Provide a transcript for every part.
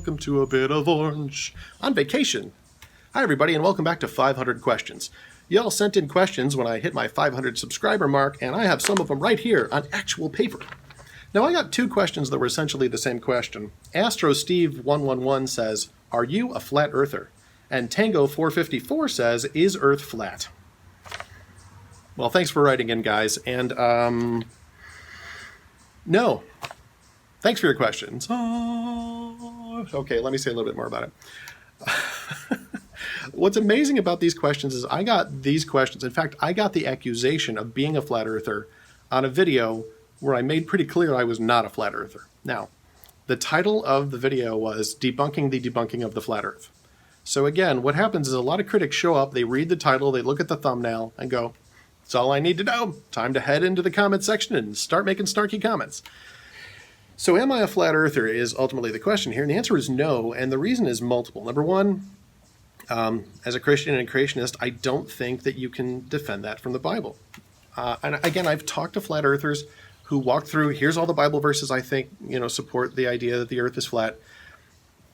welcome to a bit of orange. On vacation. Hi everybody and welcome back to 500 Questions. Y'all sent in questions when I hit my 500 subscriber mark, and I have some of them right here on actual paper. Now I got two questions that were essentially the same question. Astro Steve 111 says, are you a flat earther? And Tango 454 says, is Earth flat? Well, thanks for writing in, guys. And, no. Thanks for your questions. Oh, okay, let me say a little bit more about it. What's amazing about these questions is I got these questions. In fact, I got the accusation of being a flat earther on a video where I made pretty clear I was not a flat earther. Now, the title of the video was Debunking the Debunking of the Flat Earth. So again, what happens is a lot of critics show up, they read the title, they look at the thumbnail and go, that's all I need to know. Time to head into the comment section and start making snarky comments. So am I a flat earther is ultimately the question here, and the answer is no, and the reason is multiple. Number one, as a Christian and a creationist, I don't think that you can defend that from the Bible. And again, I've talked to flat earthers who walk through, here's all the Bible verses I think, support the idea that the earth is flat,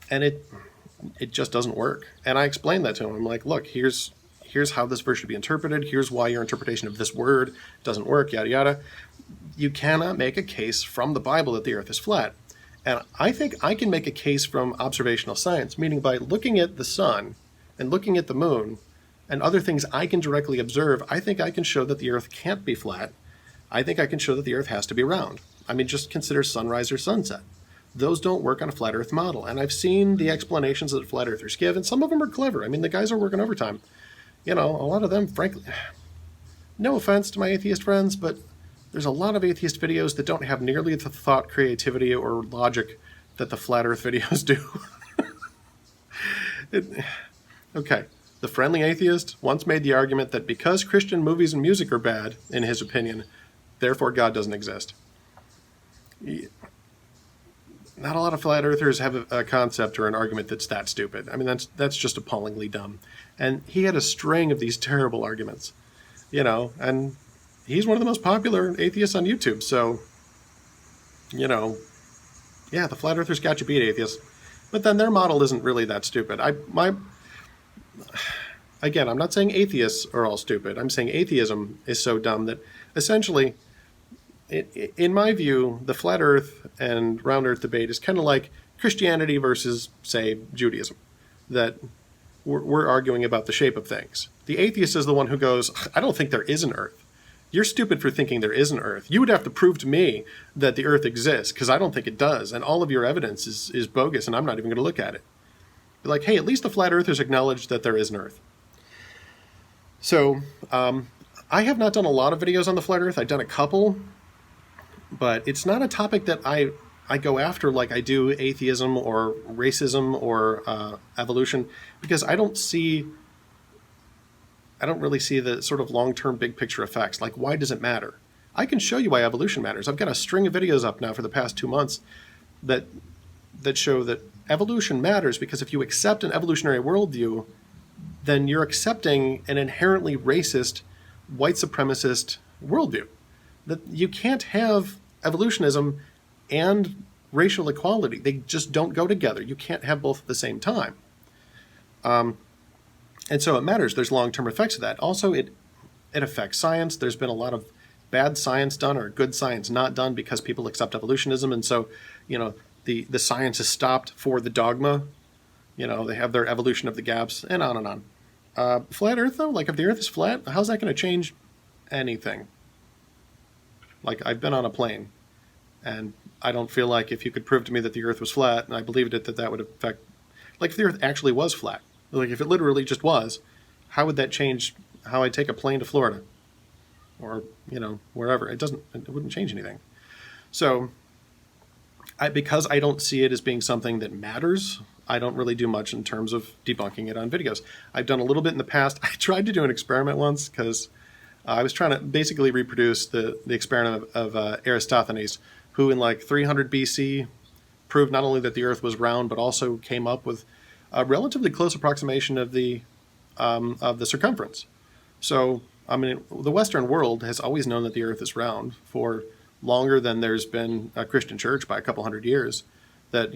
and it just doesn't work. And I explained that to them. I'm like, look, here's how this verse should be interpreted, here's why your interpretation of this word doesn't work, yada yada. You cannot make a case from the Bible that the earth is flat. And I think I can make a case from observational science, meaning by looking at the sun and looking at the moon and other things I can directly observe, I think I can show that the earth can't be flat. I think I can show that the earth has to be round. I mean, just consider sunrise or sunset. Those don't work on a flat earth model. And I've seen the explanations that flat earthers give, and some of them are clever. I mean, the guys are working overtime. A lot of them, frankly, no offense to my atheist friends, but there's a lot of atheist videos that don't have nearly the thought, creativity, or logic that the flat earth videos do. Okay, the friendly atheist once made the argument that because Christian movies and music are bad, in his opinion, therefore God doesn't exist. Not a lot of flat earthers have a concept or an argument that's that stupid. I mean, that's just appallingly dumb. And he had a string of these terrible arguments, and he's one of the most popular atheists on YouTube. So, yeah, the flat earthers got you beat, atheists. But then their model isn't really that stupid. Again, I'm not saying atheists are all stupid. I'm saying atheism is so dumb that essentially, in my view, the flat earth and round earth debate is kind of like Christianity versus, say, Judaism, that we're arguing about the shape of things. The atheist is the one who goes, I don't think there is an earth. You're stupid for thinking there is an earth. You would have to prove to me that the earth exists, because I don't think it does, and all of your evidence is bogus, and I'm not even going to look at it. Be like, hey, at least the flat earthers acknowledge that there is an earth. So, I have not done a lot of videos on the flat earth. I've done a couple, but it's not a topic that I go after like I do atheism or racism or evolution, because I don't really see the sort of long-term big picture effects. Like, why does it matter? I can show you why evolution matters. I've got a string of videos up now for the past 2 months that show that evolution matters, because if you accept an evolutionary worldview, then you're accepting an inherently racist, white supremacist worldview. That you can't have evolutionism and racial equality. They just don't go together. You can't have both at the same time. And so it matters. There's long-term effects of that. Also, it affects science. There's been a lot of bad science done or good science not done because people accept evolutionism. And so, the science is stopped for the dogma. They have their evolution of the gaps and on and on. Flat Earth, though, like if the Earth is flat, how's that going to change anything? Like, I've been on a plane, and I don't feel like if you could prove to me that the Earth was flat, and I believed it, that would affect, like if the Earth actually was flat, like if it literally just was, how would that change how I take a plane to Florida? Or, wherever. It wouldn't change anything. So, because I don't see it as being something that matters, I don't really do much in terms of debunking it on videos. I've done a little bit in the past. I tried to do an experiment once because I was trying to basically reproduce the experiment of Eratosthenes, who in like 300 BC proved not only that the Earth was round, but also came up with a relatively close approximation of the circumference. So, I mean, the Western world has always known that the Earth is round for longer than there's been a Christian church by a couple hundred years. that,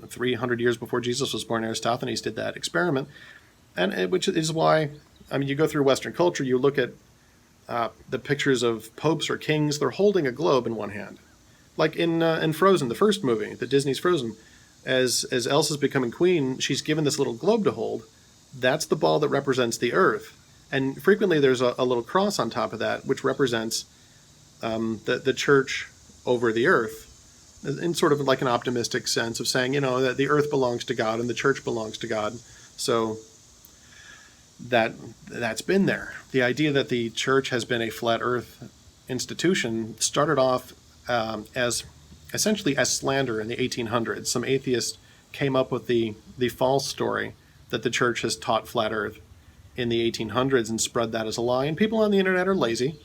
300 years before Jesus was born, Aristophanes did that experiment. And which is why, you go through Western culture, you look at the pictures of popes or kings, they're holding a globe in one hand. Like in Frozen, the first movie, the Disney's Frozen, as Elsa's becoming queen, she's given this little globe to hold. That's the ball that represents the earth. And frequently there's a little cross on top of that, which represents the church over the earth, in sort of like an optimistic sense of saying, that the earth belongs to God and the church belongs to God. So that's been there. The idea that the church has been a flat earth institution started off as essentially as slander in the 1800s. Some atheists came up with the false story that the church has taught flat earth in the 1800s and spread that as a lie. And people on the internet are lazy.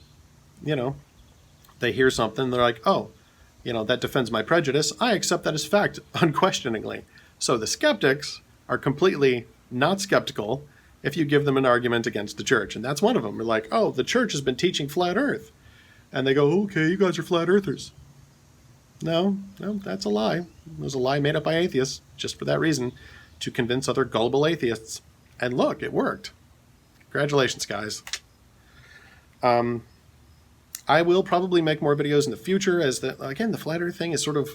They hear something, they're like, oh, that defends my prejudice. I accept that as fact unquestioningly. So the skeptics are completely not skeptical if you give them an argument against the church. And that's one of them. They're like, oh, the church has been teaching flat earth. And they go, okay, you guys are flat earthers. No, that's a lie. It was a lie made up by atheists just for that reason, to convince other gullible atheists. And look, it worked. Congratulations, guys. I will probably make more videos in the future as the flat earth thing is sort of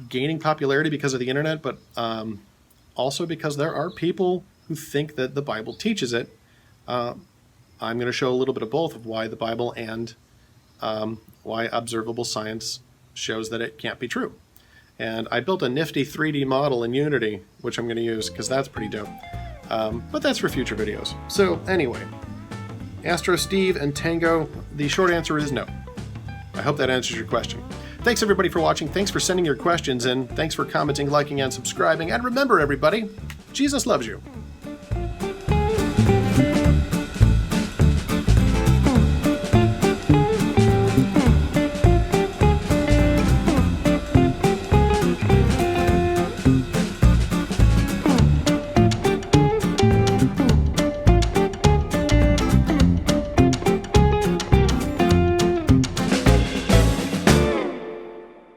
gaining popularity because of the internet, but also because there are people who think that the Bible teaches it. I'm going to show a little bit of both of why the Bible and why observable science shows that it can't be true. And I built a nifty 3D model in Unity, which I'm going to use because that's pretty dope. But that's for future videos. So anyway, Astro Steve and Tango, the short answer is no. I hope that answers your question. Thanks everybody for watching. Thanks for sending your questions in. Thanks for commenting, liking, and subscribing. And remember everybody, Jesus loves you.